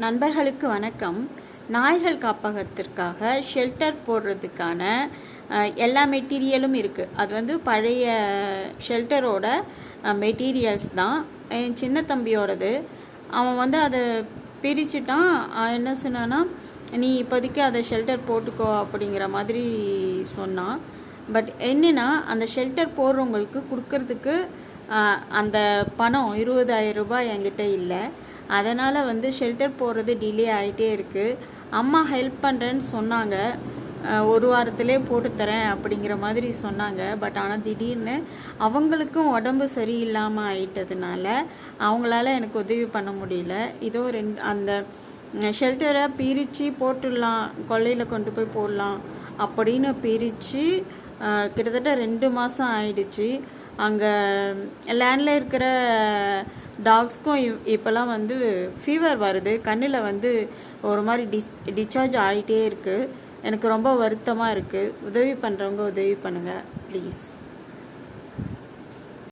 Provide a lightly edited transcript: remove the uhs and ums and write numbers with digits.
நண்பர்களுக்கு வணக்கம். நாய்கள் காப்பகத்திற்காக ஷெல்டர் போடுறதுக்கான எல்லா மெட்டீரியலும் இருக்குது. அது வந்து பழைய ஷெல்டரோட மெட்டீரியல்ஸ் தான். என் சின்ன தம்பியோடது. அவன் வந்து அதை பிரிச்சுட்டான். என்ன சொன்னான்னா, நீ இப்போதைக்கு அதை ஷெல்டர் போட்டுக்கோ அப்படிங்கிற மாதிரி சொன்னான். பட் என்னென்னா, அந்த ஷெல்டர் போடுறவங்களுக்கு கொடுக்கறதுக்கு அந்த பணம் 20,000 ரூபாய் என்கிட்ட இல்லை. அதனால் வந்து ஷெல்டர் போடுறது டிலே ஆகிட்டே இருக்குது. அம்மா ஹெல்ப் பண்ணுறேன்னு சொன்னாங்க, ஒரு வாரத்திலே போட்டுத்தரேன் அப்படிங்கிற மாதிரி சொன்னாங்க. பட் ஆனால் திடீர்னு அவங்களுக்கும் உடம்பு சரியில்லாமல் ஆயிட்டதுனால அவங்களால எனக்கு உதவி பண்ண முடியல. இதோ அந்த ஷெல்டரை பிரித்து போட்டுடலாம், கொல்லையில் கொண்டு போய் போடலாம் அப்படின்னு பிரித்து கிட்டத்தட்ட 2 மாதம் ஆயிடுச்சு. அங்கே லேண்டில் இருக்கிற டாக்ஸ்க்கும் இப்போல்லாம் வந்து ஃபீவர் வருது. கண்ணில் வந்து ஒரு மாதிரி டிஸ்சார்ஜ் ஆகிட்டே இருக்குது. எனக்கு ரொம்ப வருத்தமாக இருக்குது. உதவி பண்ணுறவங்க உதவி பண்ணுங்கள் ப்ளீஸ்.